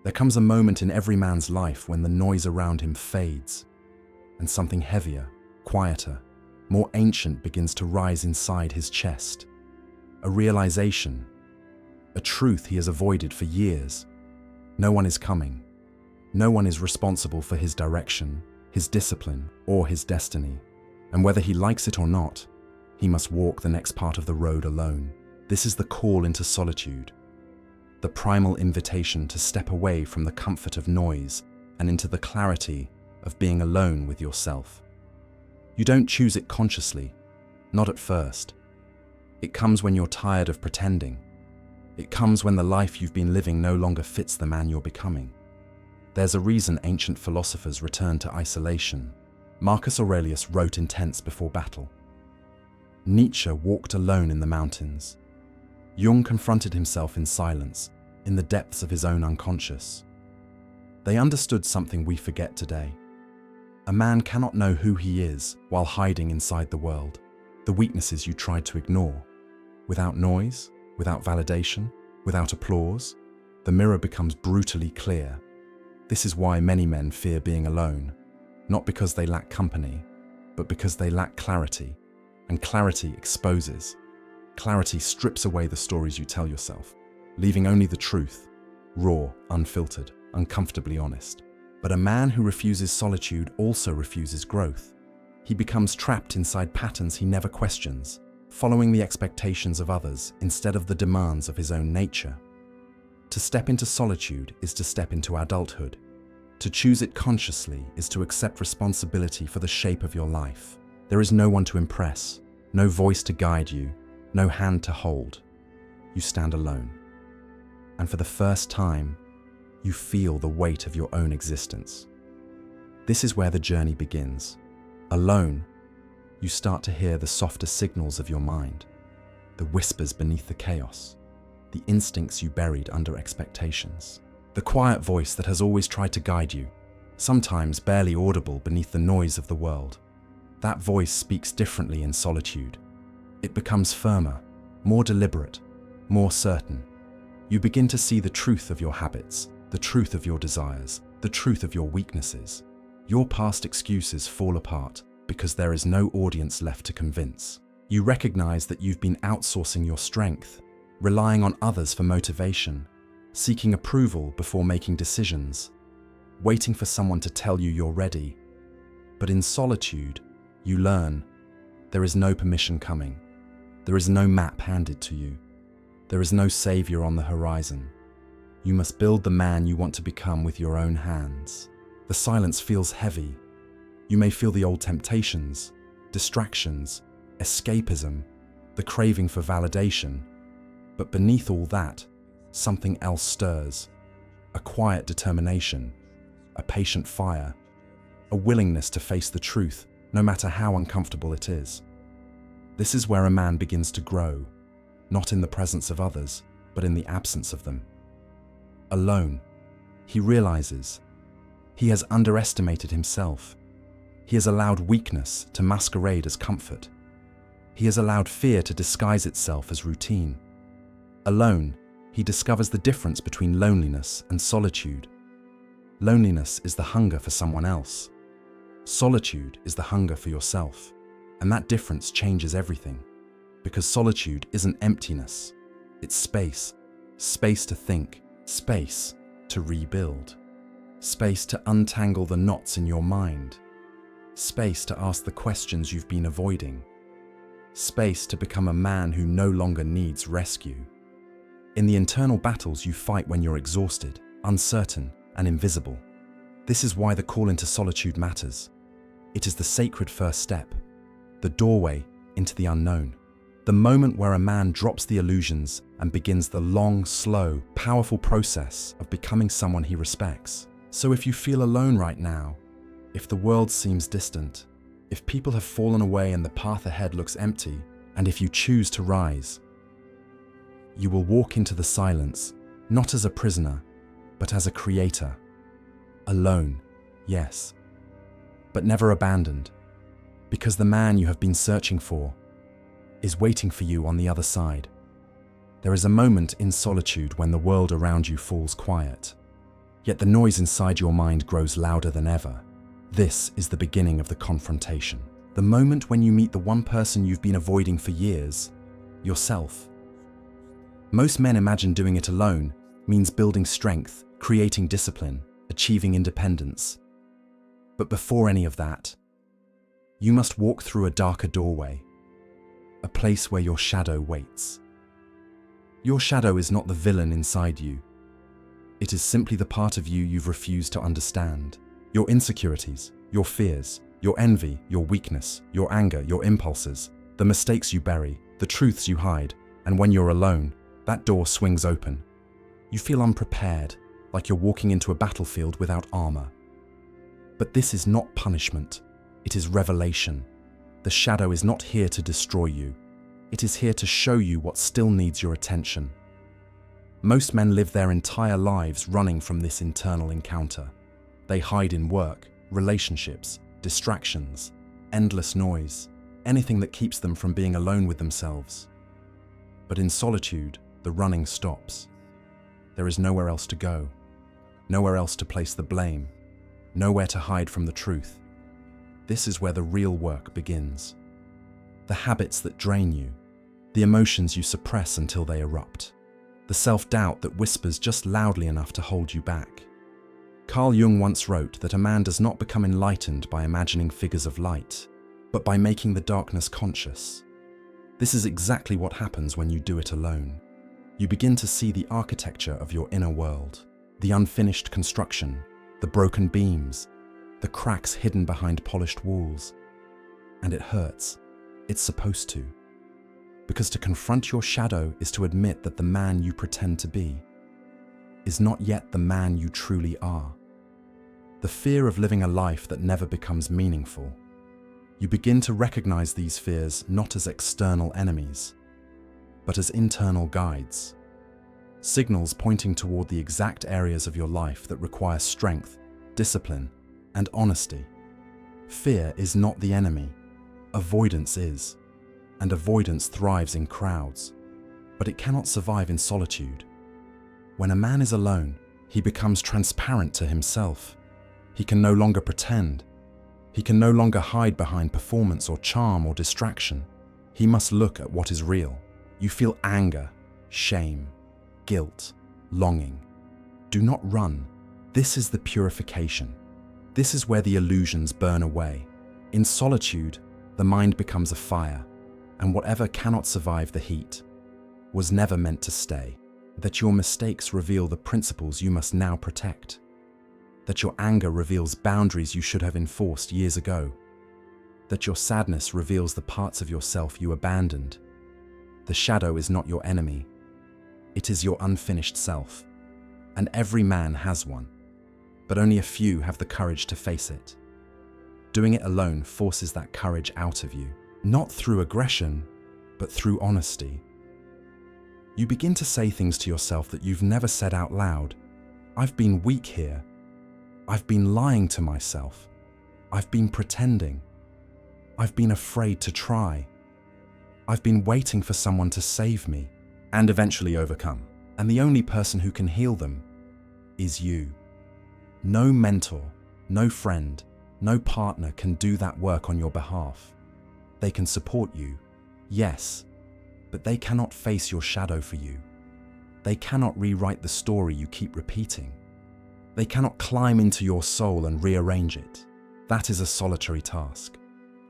There comes a moment in every man's life when the noise around him fades, and something heavier, quieter, more ancient begins to rise inside his chest. A realization, a truth he has avoided for years. No one is coming. No one is responsible for his direction, his discipline, or his destiny. And whether he likes it or not, he must walk the next part of the road alone. This is the call into solitude, the primal invitation to step away from the comfort of noise and into the clarity of being alone with yourself. You don't choose it consciously, not at first. It comes when you're tired of pretending. It comes when the life you've been living no longer fits the man you're becoming. There's a reason ancient philosophers returned to isolation. Marcus Aurelius wrote in tents before battle. Nietzsche walked alone in the mountains. Jung confronted himself in silence, in the depths of his own unconscious. They understood something we forget today. A man cannot know who he is while hiding inside the world, the weaknesses you tried to ignore. Without noise, without validation, without applause, the mirror becomes brutally clear. This is why many men fear being alone, not because they lack company, but because they lack clarity, and clarity exposes. Clarity strips away the stories you tell yourself, leaving only the truth, raw, unfiltered, uncomfortably honest. But a man who refuses solitude also refuses growth. He becomes trapped inside patterns he never questions, following the expectations of others instead of the demands of his own nature. To step into solitude is to step into adulthood. To choose it consciously is to accept responsibility for the shape of your life. There is no one to impress, no voice to guide you, no hand to hold. You stand alone. And for the first time, you feel the weight of your own existence. This is where the journey begins. Alone, you start to hear the softer signals of your mind, the whispers beneath the chaos, the instincts you buried under expectations, the quiet voice that has always tried to guide you, sometimes barely audible beneath the noise of the world. That voice speaks differently in solitude. It becomes firmer, more deliberate, more certain. You begin to see the truth of your habits, the truth of your desires, the truth of your weaknesses. Your past excuses fall apart because there is no audience left to convince. You recognize that you've been outsourcing your strength, relying on others for motivation, seeking approval before making decisions, waiting for someone to tell you you're ready. But in solitude, you learn there is no permission coming. There is no map handed to you. There is no savior on the horizon. You must build the man you want to become with your own hands. The silence feels heavy. You may feel the old temptations, distractions, escapism, the craving for validation. But beneath all that, something else stirs. A quiet determination, a patient fire, a willingness to face the truth, no matter how uncomfortable it is. This is where a man begins to grow, not in the presence of others, but in the absence of them. Alone, he realizes he has underestimated himself. He has allowed weakness to masquerade as comfort. He has allowed fear to disguise itself as routine. Alone, he discovers the difference between loneliness and solitude. Loneliness is the hunger for someone else. Solitude is the hunger for yourself. And that difference changes everything. Because solitude isn't emptiness. It's space. Space to think. Space to rebuild. Space to untangle the knots in your mind. Space to ask the questions you've been avoiding. Space to become a man who no longer needs rescue. In the internal battles you fight when you're exhausted, uncertain, and invisible. This is why the call into solitude matters. It is the sacred first step, the doorway into the unknown. The moment where a man drops the illusions and begins the long, slow, powerful process of becoming someone he respects. So if you feel alone right now, if the world seems distant, if people have fallen away and the path ahead looks empty, and if you choose to rise, you will walk into the silence, not as a prisoner, but as a creator. Alone, yes, but never abandoned, because the man you have been searching for is waiting for you on the other side. There is a moment in solitude when the world around you falls quiet. Yet the noise inside your mind grows louder than ever. This is the beginning of the confrontation. The moment when you meet the one person you've been avoiding for years, yourself. Most men imagine doing it alone means building strength, creating discipline, achieving independence. But before any of that, you must walk through a darker doorway, a place where your shadow waits. Your shadow is not the villain inside you. It is simply the part of you you've refused to understand. Your insecurities, your fears, your envy, your weakness, your anger, your impulses, the mistakes you bury, the truths you hide, and when you're alone, that door swings open. You feel unprepared, like you're walking into a battlefield without armor. But this is not punishment, it is revelation. The shadow is not here to destroy you. It is here to show you what still needs your attention. Most men live their entire lives running from this internal encounter. They hide in work, relationships, distractions, endless noise, anything that keeps them from being alone with themselves. But in solitude, the running stops. There is nowhere else to go, nowhere else to place the blame, nowhere to hide from the truth. This is where the real work begins. The habits that drain you, the emotions you suppress until they erupt, the self-doubt that whispers just loudly enough to hold you back. Carl Jung once wrote that a man does not become enlightened by imagining figures of light, but by making the darkness conscious. This is exactly what happens when you do it alone. You begin to see the architecture of your inner world, the unfinished construction, the broken beams, the cracks hidden behind polished walls. And it hurts. It's supposed to. Because to confront your shadow is to admit that the man you pretend to be is not yet the man you truly are. The fear of living a life that never becomes meaningful. You begin to recognize these fears not as external enemies, but as internal guides. Signals pointing toward the exact areas of your life that require strength, discipline, and honesty. Fear is not the enemy. Avoidance is. And avoidance thrives in crowds. But it cannot survive in solitude. When a man is alone, he becomes transparent to himself. He can no longer pretend. He can no longer hide behind performance or charm or distraction. He must look at what is real. You feel anger, shame, guilt, longing. Do not run. This is the purification. This is where the illusions burn away. In solitude, the mind becomes a fire, and whatever cannot survive the heat was never meant to stay. That your mistakes reveal the principles you must now protect. That your anger reveals boundaries you should have enforced years ago. That your sadness reveals the parts of yourself you abandoned. The shadow is not your enemy. It is your unfinished self. And every man has one. But only a few have the courage to face it. Doing it alone forces that courage out of you. Not through aggression, but through honesty. You begin to say things to yourself that you've never said out loud. I've been weak here. I've been lying to myself. I've been pretending. I've been afraid to try. I've been waiting for someone to save me and eventually overcome. And the only person who can heal them is you. No mentor, no friend, no partner can do that work on your behalf. They can support you, yes, but they cannot face your shadow for you. They cannot rewrite the story you keep repeating. They cannot climb into your soul and rearrange it. That is a solitary task.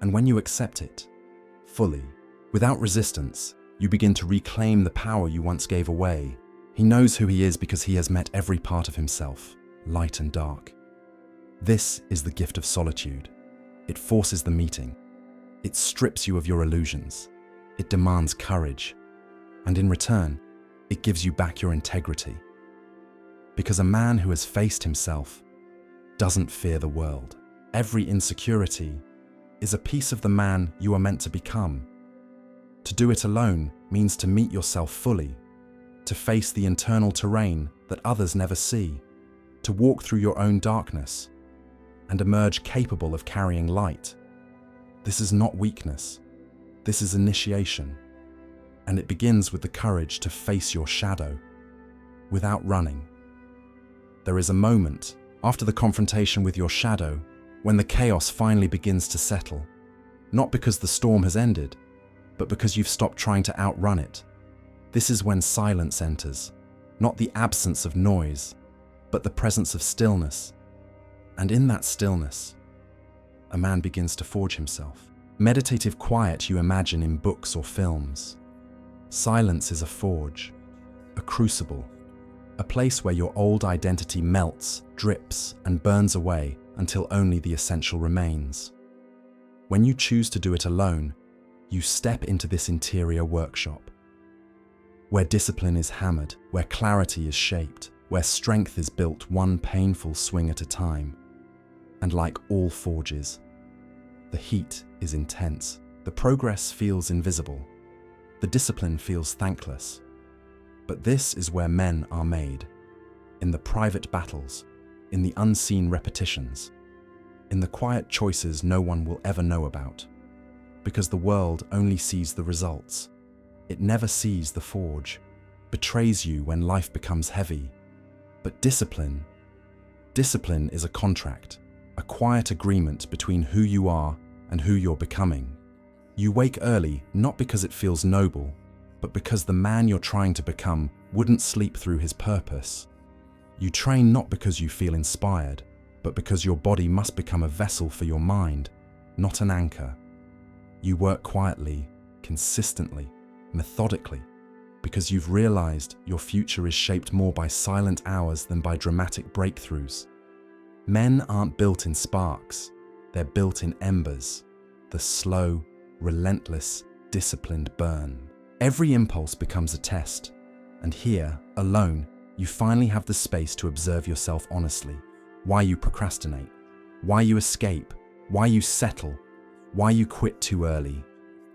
And when you accept it, fully, without resistance, you begin to reclaim the power you once gave away. He knows who he is because he has met every part of himself, light and dark. This is the gift of solitude. It forces the meeting. It strips you of your illusions. It demands courage. And in return, it gives you back your integrity. Because a man who has faced himself doesn't fear the world. Every insecurity is a piece of the man you are meant to become. To do it alone means to meet yourself fully, to face the internal terrain that others never see, to walk through your own darkness and emerge capable of carrying light. This is not weakness. This is initiation. And it begins with the courage to face your shadow without running, There is a moment, after the confrontation with your shadow, when the chaos finally begins to settle. Not because the storm has ended, but because you've stopped trying to outrun it. This is when silence enters, not the absence of noise, but the presence of stillness. And in that stillness, a man begins to forge himself. Meditative quiet you imagine in books or films. Silence is a forge, a crucible, a place where your old identity melts, drips, and burns away until only the essential remains. When you choose to do it alone, you step into this interior workshop, where discipline is hammered, where clarity is shaped, where strength is built one painful swing at a time. And like all forges, the heat is intense, the progress feels invisible, the discipline feels thankless. But this is where men are made, in the private battles, in the unseen repetitions, in the quiet choices no one will ever know about, because the world only sees the results. It never sees the forge, betrays you when life becomes heavy. But discipline is a contract, a quiet agreement between who you are and who you're becoming. You wake early not because it feels noble, but because the man you're trying to become wouldn't sleep through his purpose. You train not because you feel inspired, but because your body must become a vessel for your mind, not an anchor. You work quietly, consistently, methodically, because you've realized your future is shaped more by silent hours than by dramatic breakthroughs. Men aren't built in sparks, they're built in embers, the slow, relentless, disciplined burn. Every impulse becomes a test, and here, alone, you finally have the space to observe yourself honestly. Why you procrastinate, why you escape, why you settle, why you quit too early.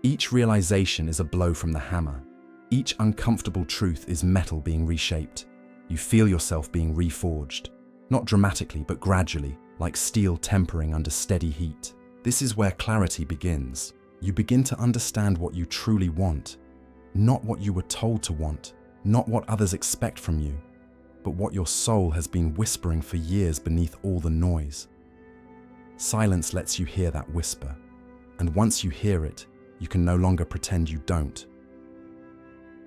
Each realization is a blow from the hammer. Each uncomfortable truth is metal being reshaped. You feel yourself being reforged, not dramatically but gradually, like steel tempering under steady heat. This is where clarity begins. You begin to understand what you truly want, not what you were told to want, not what others expect from you, but what your soul has been whispering for years beneath all the noise. Silence lets you hear that whisper, and once you hear it, you can no longer pretend you don't.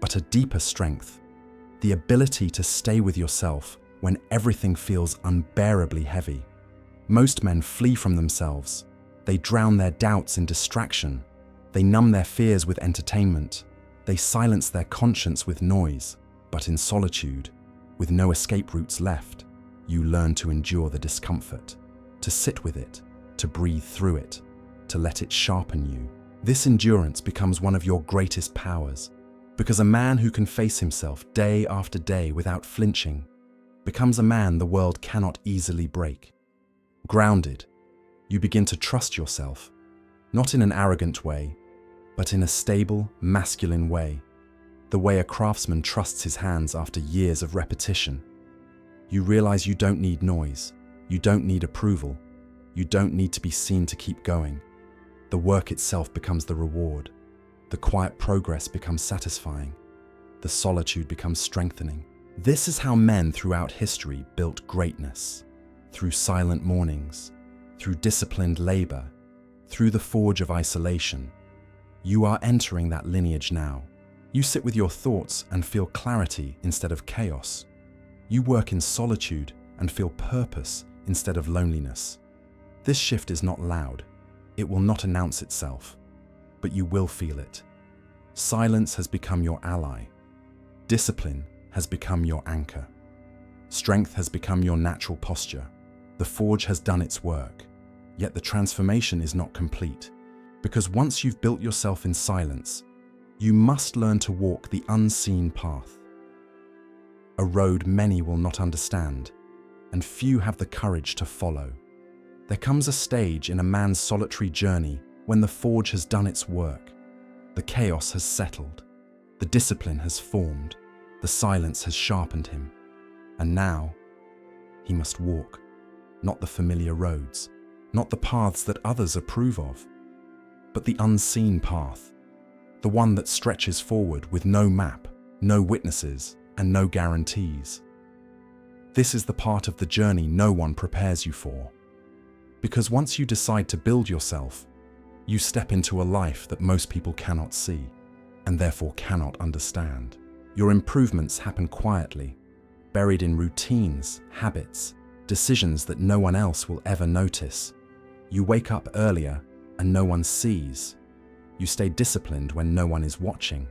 But a deeper strength, the ability to stay with yourself when everything feels unbearably heavy. Most men flee from themselves. They drown their doubts in distraction. They numb their fears with entertainment. They silence their conscience with noise. But in solitude, with no escape routes left, you learn to endure the discomfort, to sit with it, to breathe through it, to let it sharpen you. This endurance becomes one of your greatest powers, because a man who can face himself day after day without flinching becomes a man the world cannot easily break. Grounded, you begin to trust yourself, not in an arrogant way, but in a stable, masculine way, the way a craftsman trusts his hands after years of repetition. You realize you don't need noise, you don't need approval, you don't need to be seen to keep going. The work itself becomes the reward. The quiet progress becomes satisfying. The solitude becomes strengthening. This is how men throughout history built greatness. Through silent mornings, through disciplined labor, through the forge of isolation. You are entering that lineage now. You sit with your thoughts and feel clarity instead of chaos. You work in solitude and feel purpose instead of loneliness. This shift is not loud. It will not announce itself, but you will feel it. Silence has become your ally. Discipline has become your anchor. Strength has become your natural posture. The forge has done its work, yet the transformation is not complete, because once you've built yourself in silence, you must learn to walk the unseen path. A road many will not understand, and few have the courage to follow. There comes a stage in a man's solitary journey when the forge has done its work. The chaos has settled, the discipline has formed, the silence has sharpened him. And now, he must walk, not the familiar roads, not the paths that others approve of, but the unseen path, the one that stretches forward with no map, no witnesses, and no guarantees. This is the part of the journey no one prepares you for. Because once you decide to build yourself, you step into a life that most people cannot see, and therefore cannot understand. Your improvements happen quietly, buried in routines, habits, decisions that no one else will ever notice. You wake up earlier and no one sees. You stay disciplined when no one is watching.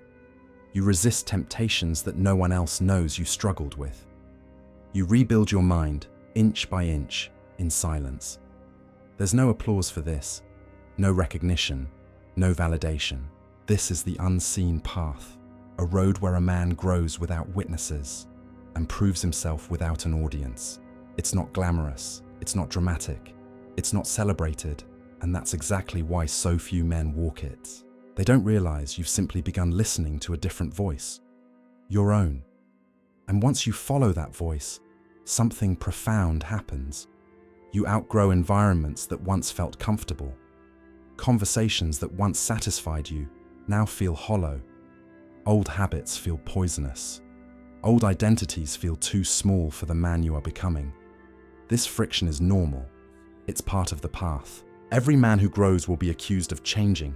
You resist temptations that no one else knows you struggled with. You rebuild your mind, inch by inch, in silence. There's no applause for this, no recognition, no validation. This is the unseen path, a road where a man grows without witnesses and proves himself without an audience. It's not glamorous, it's not dramatic, it's not celebrated, and that's exactly why so few men walk it. They don't realize you've simply begun listening to a different voice, your own. And once you follow that voice, something profound happens. You outgrow environments that once felt comfortable. Conversations that once satisfied you now feel hollow. Old habits feel poisonous. Old identities feel too small for the man you are becoming. This friction is normal. It's part of the path. Every man who grows will be accused of changing,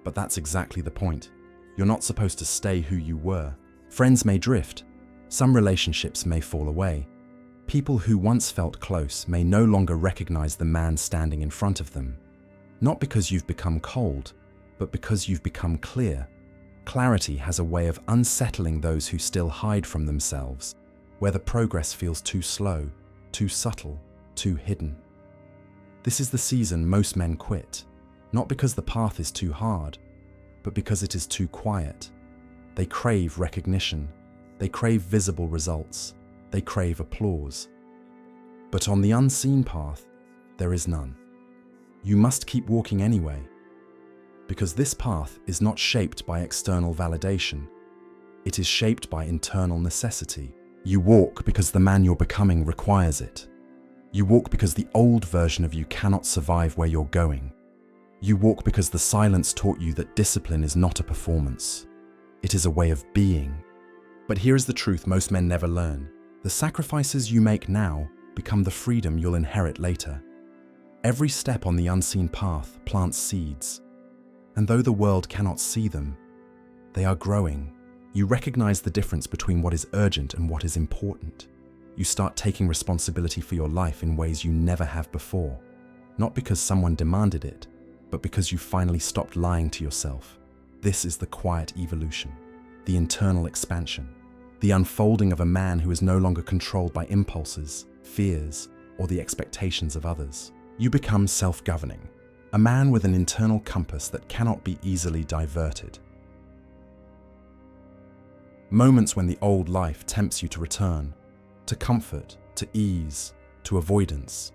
but that's exactly the point. You're not supposed to stay who you were. Friends may drift. Some relationships may fall away. People who once felt close may no longer recognize the man standing in front of them. Not because you've become cold, but because you've become clear. Clarity has a way of unsettling those who still hide from themselves, where the progress feels too slow, too subtle, too hidden. This is the season most men quit, not because the path is too hard, but because it is too quiet. They crave recognition, they crave visible results, they crave applause. But on the unseen path, there is none. You must keep walking anyway, because this path is not shaped by external validation. It is shaped by internal necessity. You walk because the man you're becoming requires it. You walk because the old version of you cannot survive where you're going. You walk because the silence taught you that discipline is not a performance. It is a way of being. But here is the truth most men never learn. The sacrifices you make now become the freedom you'll inherit later. Every step on the unseen path plants seeds. And though the world cannot see them, they are growing. You recognize the difference between what is urgent and what is important. You start taking responsibility for your life in ways you never have before. Not because someone demanded it, but because you finally stopped lying to yourself. This is the quiet evolution, the internal expansion, the unfolding of a man who is no longer controlled by impulses, fears, or the expectations of others. You become self-governing, a man with an internal compass that cannot be easily diverted. Moments when the old life tempts you to return, to comfort, to ease, to avoidance.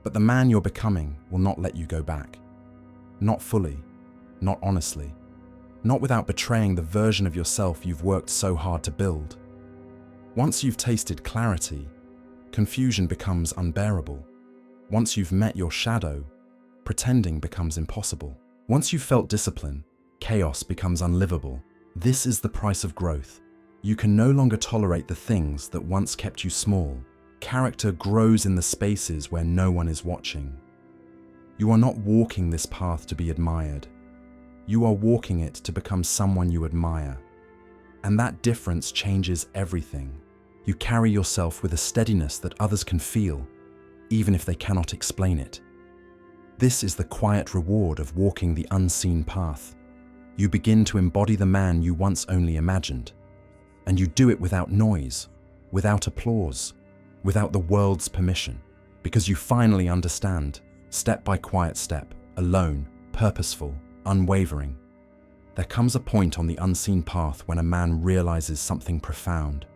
But the man you're becoming will not let you go back. Not fully, not honestly, not without betraying the version of yourself you've worked so hard to build. Once you've tasted clarity, confusion becomes unbearable. Once you've met your shadow, pretending becomes impossible. Once you've felt discipline, chaos becomes unlivable. This is the price of growth. You can no longer tolerate the things that once kept you small. Character grows in the spaces where no one is watching. You are not walking this path to be admired. You are walking it to become someone you admire. And that difference changes everything. You carry yourself with a steadiness that others can feel, even if they cannot explain it. This is the quiet reward of walking the unseen path. You begin to embody the man you once only imagined. And you do it without noise, without applause, without the world's permission, because you finally understand, step by quiet step, alone, purposeful, unwavering. There comes a point on the unseen path when a man realizes something profound.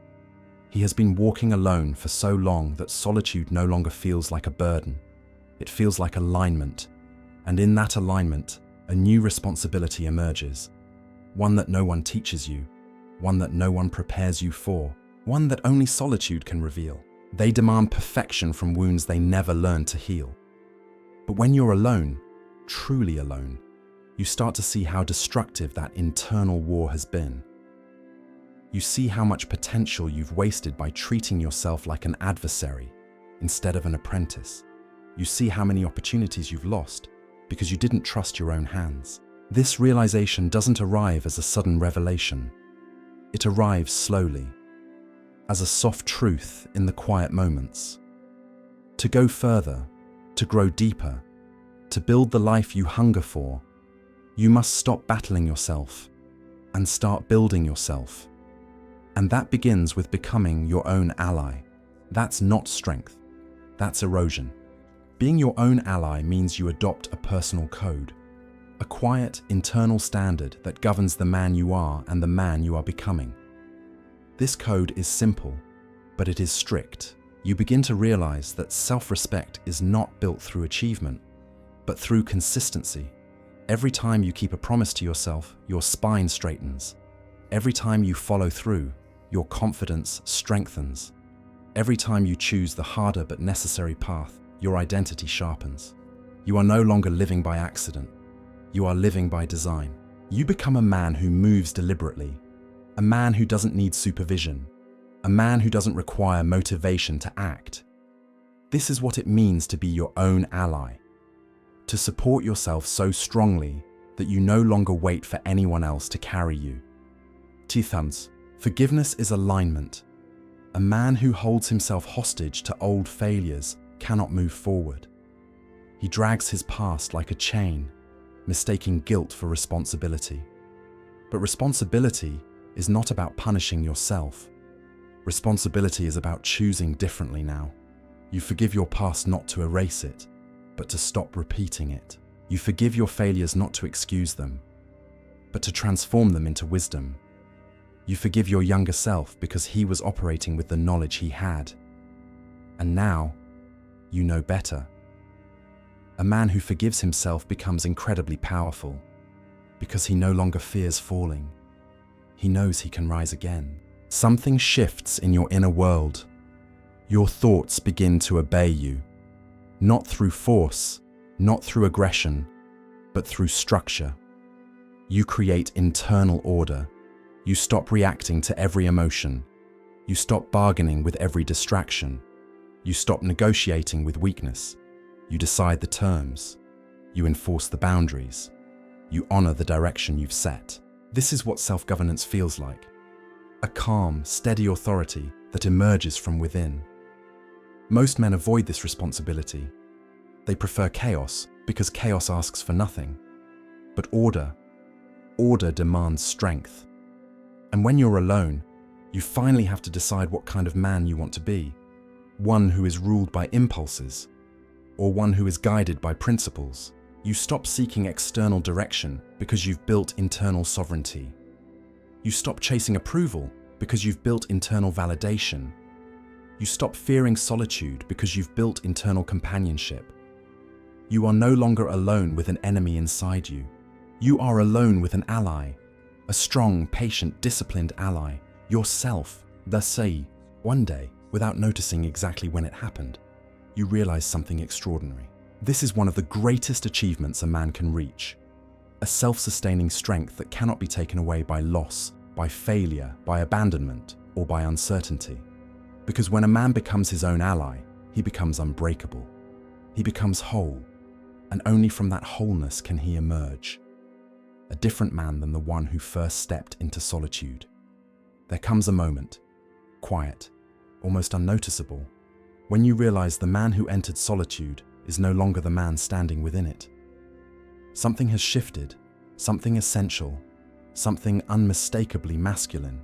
He has been walking alone for so long that solitude no longer feels like a burden. It feels like alignment, and in that alignment, a new responsibility emerges, one that no one teaches you, one that no one prepares you for, one that only solitude can reveal. They demand perfection from wounds they never learned to heal. But when you're alone, truly alone, you start to see how destructive that internal war has been. You see how much potential you've wasted by treating yourself like an adversary instead of an apprentice. You see how many opportunities you've lost because you didn't trust your own hands. This realization doesn't arrive as a sudden revelation. It arrives slowly, as a soft truth in the quiet moments. To go further, to grow deeper, to build the life you hunger for, you must stop battling yourself and start building yourself. And that begins with becoming your own ally. That's not strength, that's erosion. Being your own ally means you adopt a personal code, a quiet internal standard that governs the man you are and the man you are becoming. This code is simple, but it is strict. You begin to realize that self-respect is not built through achievement, but through consistency. Every time you keep a promise to yourself, your spine straightens. Every time you follow through, your confidence strengthens. Every time you choose the harder but necessary path, your identity sharpens. You are no longer living by accident. You are living by design. You become a man who moves deliberately, a man who doesn't need supervision, a man who doesn't require motivation to act. This is what it means to be your own ally, to support yourself so strongly that you no longer wait for anyone else to carry you. Tithans, forgiveness is alignment. A man who holds himself hostage to old failures cannot move forward. He drags his past like a chain, mistaking guilt for responsibility. But responsibility is not about punishing yourself. Responsibility is about choosing differently now. You forgive your past not to erase it, but to stop repeating it. You forgive your failures not to excuse them, but to transform them into wisdom. You forgive your younger self because he was operating with the knowledge he had. And now, you know better. A man who forgives himself becomes incredibly powerful because he no longer fears falling. He knows he can rise again. Something shifts in your inner world. Your thoughts begin to obey you, not through force, not through aggression, but through structure. You create internal order. You stop reacting to every emotion. You stop bargaining with every distraction. You stop negotiating with weakness. You decide the terms. You enforce the boundaries. You honor the direction you've set. This is what self-governance feels like. A calm, steady authority that emerges from within. Most men avoid this responsibility. They prefer chaos because chaos asks for nothing. But order demands strength. And when you're alone, you finally have to decide what kind of man you want to be. One who is ruled by impulses, or one who is guided by principles. You stop seeking external direction because you've built internal sovereignty. You stop chasing approval because you've built internal validation. You stop fearing solitude because you've built internal companionship. You are no longer alone with an enemy inside you. You are alone with an ally, a strong, patient, disciplined ally, yourself, the Sei. One day, without noticing exactly when it happened, you realize something extraordinary. This is one of the greatest achievements a man can reach. A self-sustaining strength that cannot be taken away by loss, by failure, by abandonment, or by uncertainty. Because when a man becomes his own ally, he becomes unbreakable. He becomes whole, and only from that wholeness can he emerge. A different man than the one who first stepped into solitude. There comes a moment, quiet, almost unnoticeable, when you realize the man who entered solitude is no longer the man standing within it. Something has shifted, something essential, something unmistakably masculine.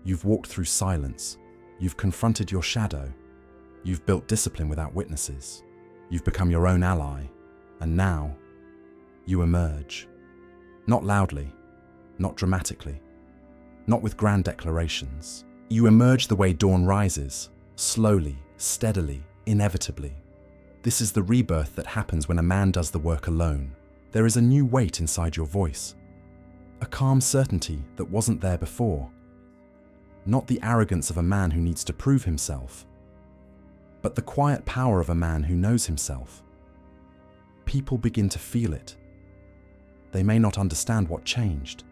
You've walked through silence, you've confronted your shadow, you've built discipline without witnesses, you've become your own ally, and now you emerge. Not loudly, not dramatically, not with grand declarations. You emerge the way dawn rises, slowly, steadily, inevitably. This is the rebirth that happens when a man does the work alone. There is a new weight inside your voice, a calm certainty that wasn't there before. Not the arrogance of a man who needs to prove himself, but the quiet power of a man who knows himself. People begin to feel it. They may not understand what changed,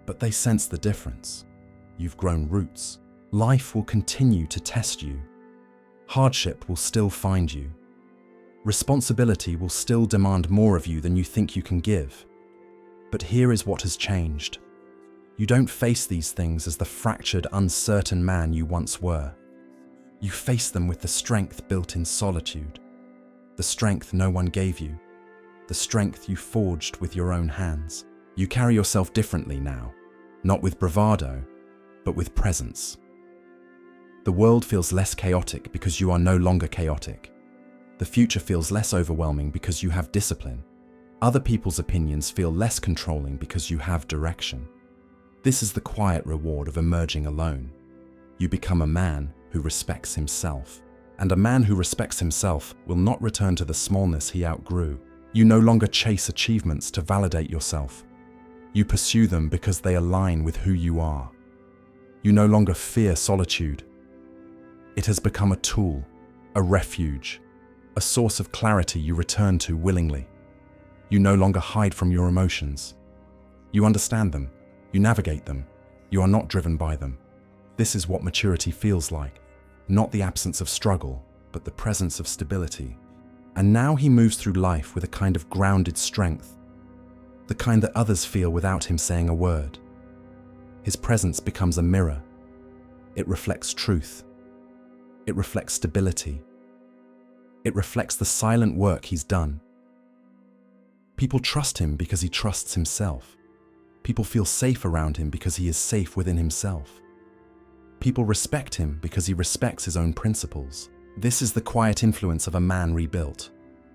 but they sense the difference. you've grown roots. Life will continue to test you. Hardship will still find you. Responsibility will still demand more of you than you think you can give. But here is what has changed. You don't face these things as the fractured, uncertain man you once were. You face them with the strength built in solitude, the strength no one gave you, the strength you forged with your own hands. You carry yourself differently now, not with bravado, but with presence. The world feels less chaotic because you are no longer chaotic. The future feels less overwhelming because you have discipline. Other people's opinions feel less controlling because you have direction. This is the quiet reward of emerging alone. You become a man who respects himself. And a man who respects himself will not return to the smallness he outgrew. You no longer chase achievements to validate yourself. You pursue them because they align with who you are. You no longer fear solitude. It has become a tool, a refuge, a source of clarity you return to willingly. You no longer hide from your emotions. You understand them. You navigate them. You are not driven by them. This is what maturity feels like. Not the absence of struggle, but the presence of stability. And now he moves through life with a kind of grounded strength, the kind that others feel without him saying a word. His presence becomes a mirror. It reflects truth. It reflects stability. It reflects the silent work he's done. People trust him because he trusts himself. People feel safe around him because he is safe within himself. People respect him because he respects his own principles. This is the quiet influence of a man rebuilt.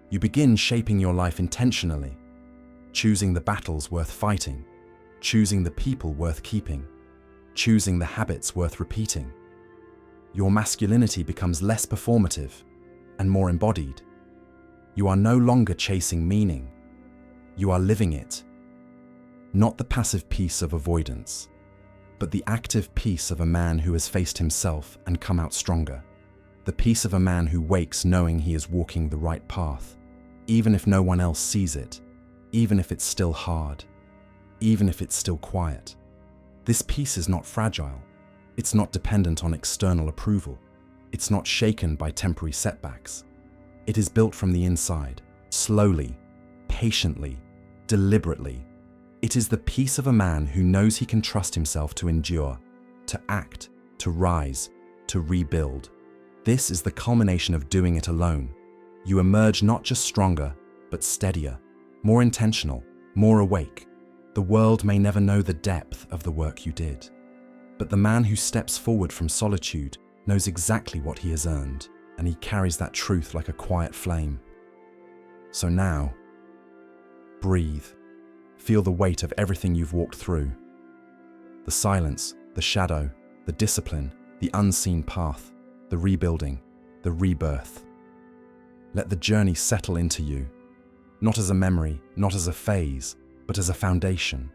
You begin shaping your life intentionally, choosing the battles worth fighting, choosing the people worth keeping, choosing the habits worth repeating. Your masculinity becomes less performative and more embodied. You are no longer chasing meaning. You are living it. Not the passive peace of avoidance, but the active peace of a man who has faced himself and come out stronger. The peace of a man who wakes knowing he is walking the right path, even if no one else sees it, even if it's still hard, even if it's still quiet. This peace is not fragile. It's not dependent on external approval. It's not shaken by temporary setbacks. It is built from the inside, slowly, patiently, deliberately. It is the peace of a man who knows he can trust himself to endure, to act, to rise, to rebuild. This is the culmination of doing it alone. You emerge not just stronger, but steadier, more intentional, more awake. The world may never know the depth of the work you did, but the man who steps forward from solitude knows exactly what he has earned, and he carries that truth like a quiet flame. So now, breathe. Feel the weight of everything you've walked through. The silence, the shadow, the discipline, the unseen path, the rebuilding, the rebirth. Let the journey settle into you, not as a memory, not as a phase, but as a foundation.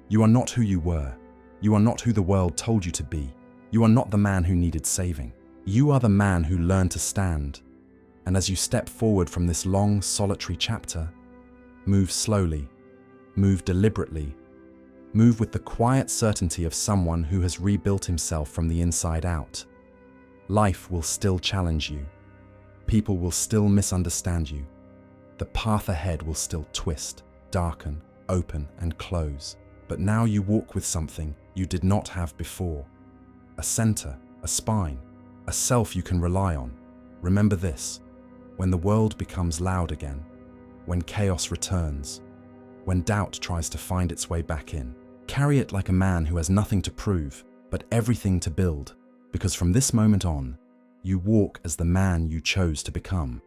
You are not who you were. You are not who the world told you to be. You are not the man who needed saving. You are the man who learned to stand. And as you step forward from this long, solitary chapter, move slowly, move deliberately, move with the quiet certainty of someone who has rebuilt himself from the inside out. Life will still challenge you. People will still misunderstand you. The path ahead will still twist, darken, open, and close. But now you walk with something you did not have before. A center, a spine, a self you can rely on. Remember this: when the world becomes loud again, when chaos returns, when doubt tries to find its way back in, carry it like a man who has nothing to prove, but everything to build, because from this moment on, you walk as the man you chose to become.